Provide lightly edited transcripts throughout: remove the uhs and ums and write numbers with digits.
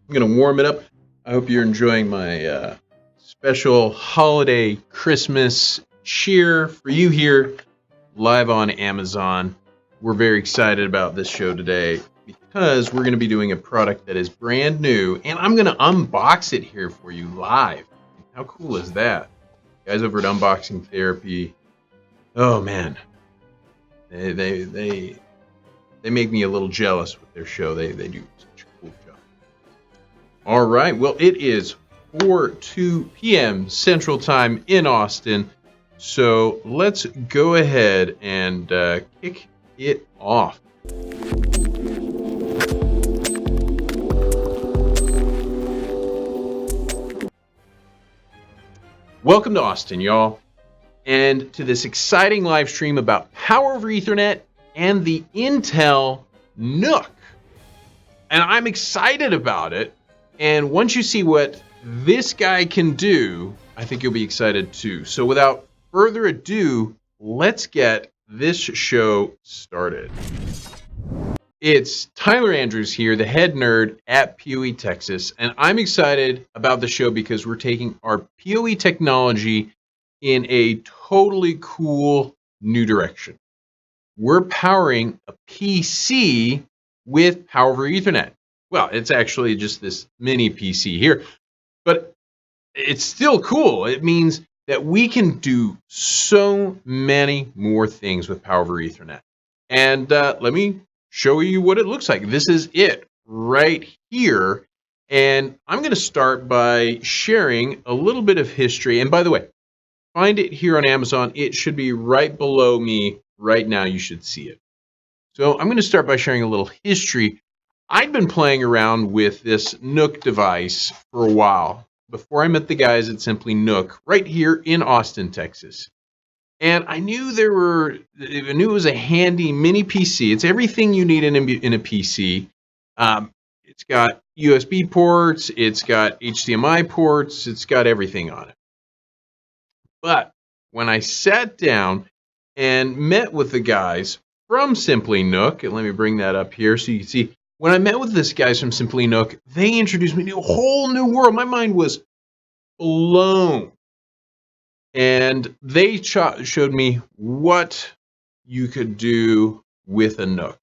I'm going to warm it up. I hope you're enjoying my special holiday Christmas cheer for you here live on Amazon. We're very excited about this show today because we're going to be doing a product that is brand new, and I'm going to unbox it here for you live. How cool is that? Guys over at Unboxing Therapy, oh man, they make me a little jealous with their show. They do such a cool job. All right, well, it is 4:02 p.m. Central Time in Austin, so let's go ahead and kick it off. Welcome to Austin, y'all, and to this exciting live stream about Power over Ethernet and the Intel NUC. And I'm excited about it. And once you see what this guy can do, I think you'll be excited too. So without further ado, let's get this show started. It's Tyler Andrews here, the head nerd at PoE Texas, and I'm excited about the show because we're taking our PoE technology in a totally cool new direction. We're powering a PC with Power over Ethernet. Well, it's actually just this mini PC here, but it's still cool. It means that we can do so many more things with Power over Ethernet. And let me show you what it looks like. This is it right here. And I'm going to start by sharing a little bit of history. And by the way, find it here on Amazon. It should be right below me right now. You should see it. So I'm going to start by sharing a little history. I'd been playing around with this NUC device for a while before I met the guys at Simply NUC right here in Austin, Texas. And I knew it was a handy mini PC. It's everything you need in a PC. It's got USB ports, it's got HDMI ports, it's got everything on it. But when I sat down and met with the guys from Simply NUC, and let me bring that up here so you can see, when I met with this guys from Simply NUC, they introduced me to a whole new world. My mind was blown. And they showed me what you could do with a NUC.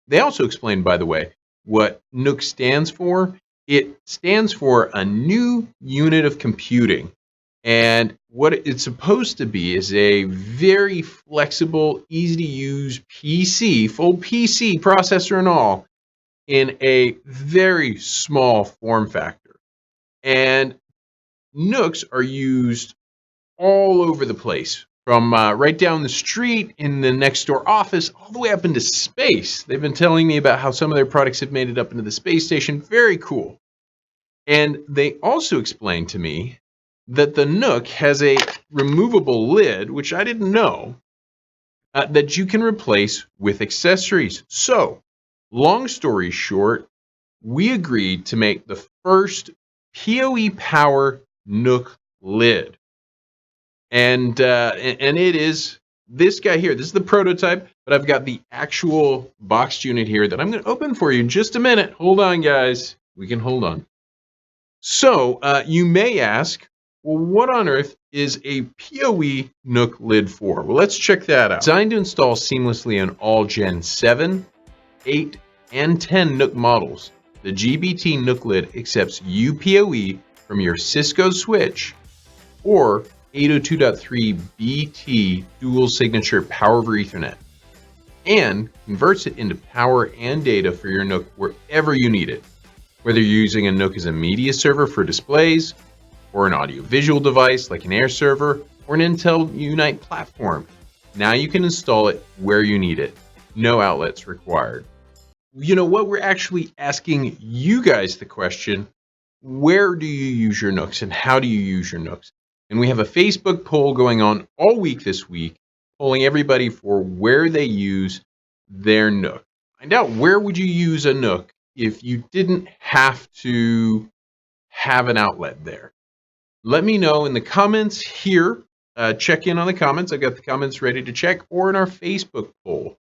They also explained, by the way, what NUC stands for. It stands for a new unit of computing. And what it's supposed to be is a very flexible, easy to use PC, full PC processor and all, in a very small form factor. And NUCs are used all over the place, from right down the street in the next door office all the way up into space. They've been telling me about how some of their products have made it up into the space station. Very cool. And they also explained to me that the NUC has a removable lid, which I didn't know, that you can replace with accessories. So, long story short, we agreed to make the first PoE Power NUC lid. And it is this guy here. This is the prototype, but I've got the actual boxed unit here that I'm going to open for you in just a minute. Hold on, guys. We can hold on. So you may ask, well, what on earth is a PoE NUC lid for? Well, let's check that out. Designed to install seamlessly on all Gen 7, 8, and 10 NUC models, the GBT-NUC lid accepts uPoE from your Cisco switch or 802.3 BT dual signature Power over Ethernet, and converts it into power and data for your NUC wherever you need it. Whether you're using a NUC as a media server for displays, or an audio-visual device like an AirServer, or an Intel Unite platform, now you can install it where you need it. No outlets required. You know what? We're actually asking you guys the question, where do you use your NUCs and how do you use your NUCs? And we have a Facebook poll going on all week this week, polling everybody for where they use their NUC. Find out, where would you use a NUC if you didn't have to have an outlet there? Let me know in the comments here. Check in on the comments. I've got the comments ready to check, or in our Facebook poll.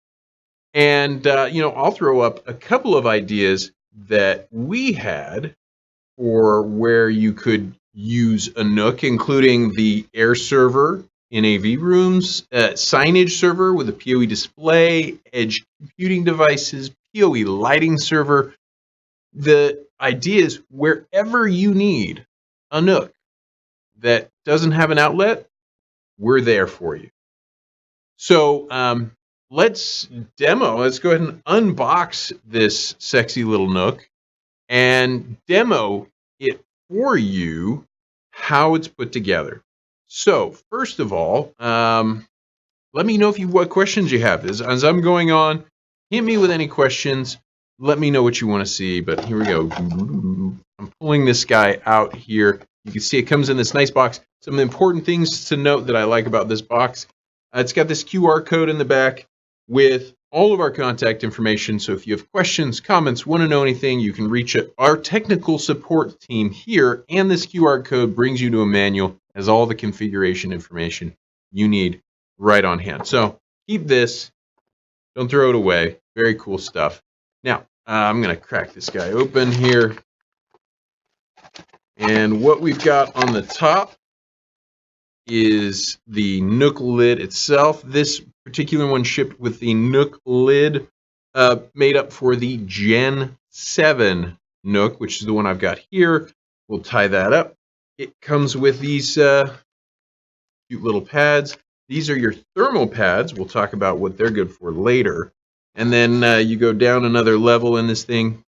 And, I'll throw up a couple of ideas that we had for where you could use a NUC, including the AirServer in AV rooms, signage server with a PoE display, edge computing devices, PoE lighting server. The idea is wherever you need a NUC that doesn't have an outlet, we're there for you. So let's demo. Let's go ahead and unbox this sexy little NUC and demo it for you how it's put together. So first of all, let me know what questions you have. As I'm going on, hit me with any questions. Let me know what you want to see. But here we go. I'm pulling this guy out here. You can see it comes in this nice box. Some important things to note that I like about this box. It's got this QR code in the back with all of our contact information. So if you have questions, comments, want to know anything, you can reach our technical support team here. And this QR code brings you to a manual, has all the configuration information you need right on hand. So keep this. Don't throw it away. Very cool stuff. Now, I'm going to crack this guy open here. And what we've got on the top is the NUC lid itself. This particular one shipped with the NUC lid made up for the Gen 7 NUC, which is the one I've got here. We'll tie that up. It comes with these cute little pads. These are your thermal pads. We'll talk about what they're good for later. And then you go down another level in this thing,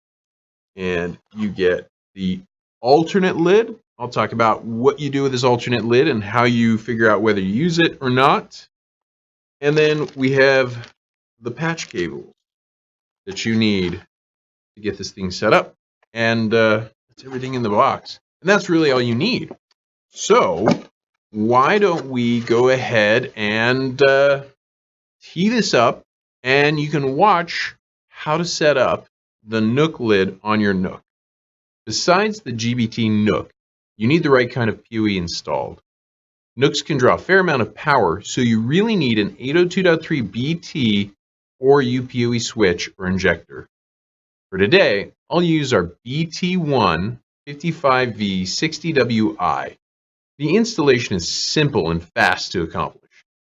and you get the alternate lid. I'll talk about what you do with this alternate lid and how you figure out whether you use it or not. And then we have the patch cables that you need to get this thing set up. And that's everything in the box. And that's really all you need. So why don't we go ahead and tee this up, and you can watch how to set up the NUC lid on your NUC. Besides the GBT-NUC, you need the right kind of PoE installed. NUCs can draw a fair amount of power, so you really need an 802.3 BT or uPoE switch or injector. For today, I'll use our BT1 55V 60WI. The installation is simple and fast to accomplish.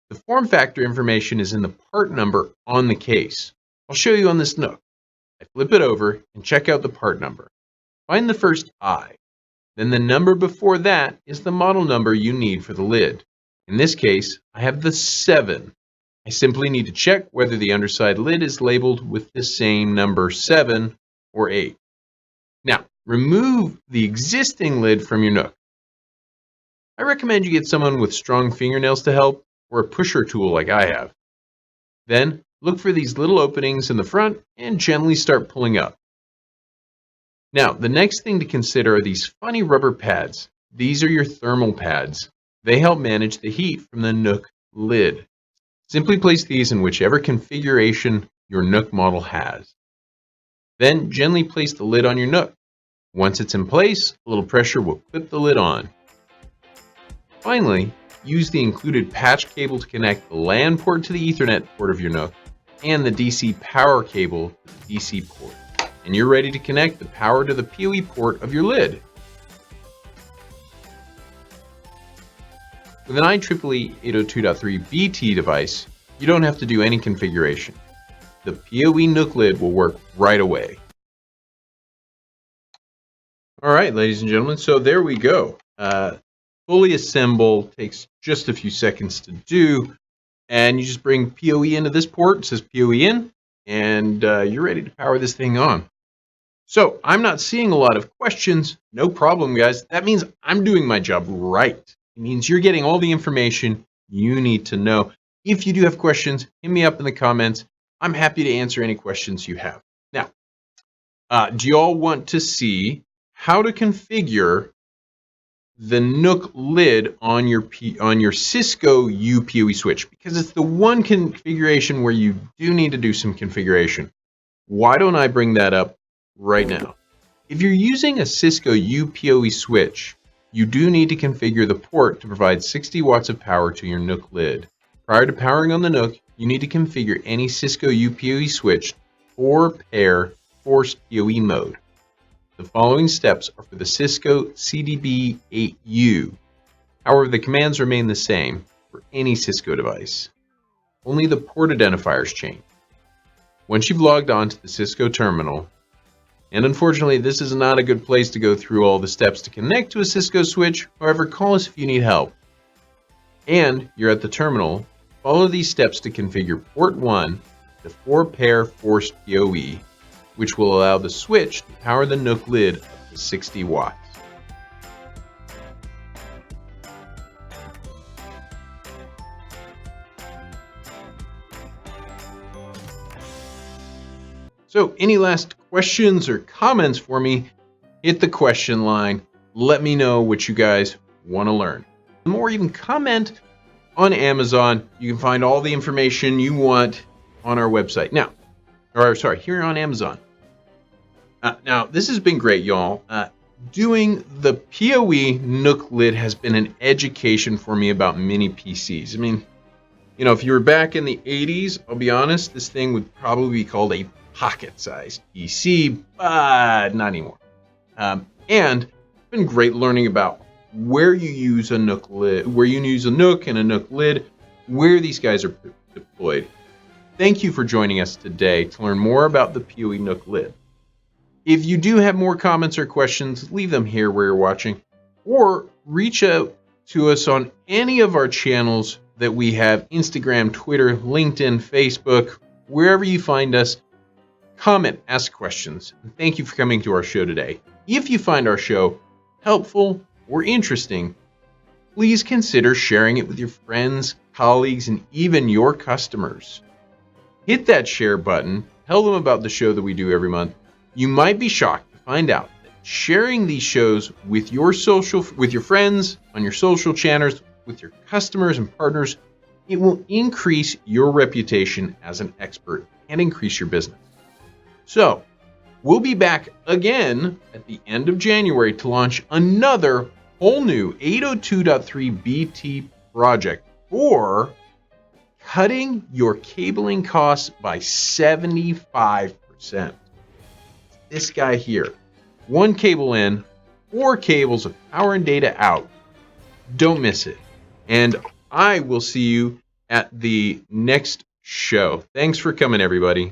The form factor information is in the part number on the case. I'll show you on this NUC. I flip it over and check out the part number. Find the first I. Then the number before that is the model number you need for the lid. In this case, I have the 7. I simply need to check whether the underside lid is labeled with the same number 7 or 8. Now, remove the existing lid from your NUC. I recommend you get someone with strong fingernails to help, or a pusher tool like I have. Then, look for these little openings in the front and gently start pulling up. Now, the next thing to consider are these funny rubber pads. These are your thermal pads. They help manage the heat from the NUC lid. Simply place these in whichever configuration your NUC model has. Then, gently place the lid on your NUC. Once it's in place, a little pressure will clip the lid on. Finally, use the included patch cable to connect the LAN port to the Ethernet port of your NUC and the DC power cable to the DC port. And you're ready to connect the power to the PoE port of your lid. With an IEEE 802.3 BT device, you don't have to do any configuration. The PoE NUC lid will work right away. All right, ladies and gentlemen, so there we go. Fully assemble, takes just a few seconds to do, and you just bring PoE into this port. It says PoE in, and you're ready to power this thing on. So I'm not seeing a lot of questions. No problem, guys. That means I'm doing my job right. It means you're getting all the information you need to know. If you do have questions, hit me up in the comments. I'm happy to answer any questions you have. Now, do you all want to see how to configure the NUC lid on your Cisco uPoE switch? Because it's the one configuration where you do need to do some configuration. Why don't I bring that up right now? If you're using a Cisco uPoE switch, you do need to configure the port to provide 60 watts of power to your NUC lid. Prior to powering on the NUC, you need to configure any Cisco uPoE switch or pair forced PoE mode. The following steps are for the Cisco CDB8U. However, the commands remain the same for any Cisco device. Only the port identifiers change. Once you've logged on to the Cisco terminal, and unfortunately this is not a good place to go through all the steps to connect to a Cisco switch, however, call us if you need help. And you're at the terminal, follow these steps to configure port 1 to 4-pair forced PoE, which will allow the switch to power the NUC lid up to 60 watts. So any last questions or comments for me, hit the question line. Let me know what you guys want to learn. Or even comment on Amazon. You can find all the information you want on our website. Here on Amazon. Now, this has been great, y'all. Doing the PoE NUC lid has been an education for me about mini PCs. I mean, you know, if you were back in the 80s, I'll be honest, this thing would probably be called a pocket-sized PC, but not anymore. And it's been great learning about where you use a NUC lid, where you use a NUC and a NUC lid, where these guys are deployed. Thank you for joining us today to learn more about the PoE NUC lid. If you do have more comments or questions, leave them here where you're watching, or reach out to us on any of our channels that we have: Instagram, Twitter, LinkedIn, Facebook, wherever you find us. Comment, ask questions, and thank you for coming to our show today. If you find our show helpful or interesting, please consider sharing it with your friends, colleagues, and even your customers. Hit that share button, tell them about the show that we do every month. You might be shocked to find out that sharing these shows with your friends, on your social channels, with your customers and partners, it will increase your reputation as an expert and increase your business. So, we'll be back again at the end of January to launch another whole new 802.3 BT project for cutting your cabling costs by 75%. This guy here, 1 cable in, 4 cables of power and data out. Don't miss it. And I will see you at the next show. Thanks for coming, everybody.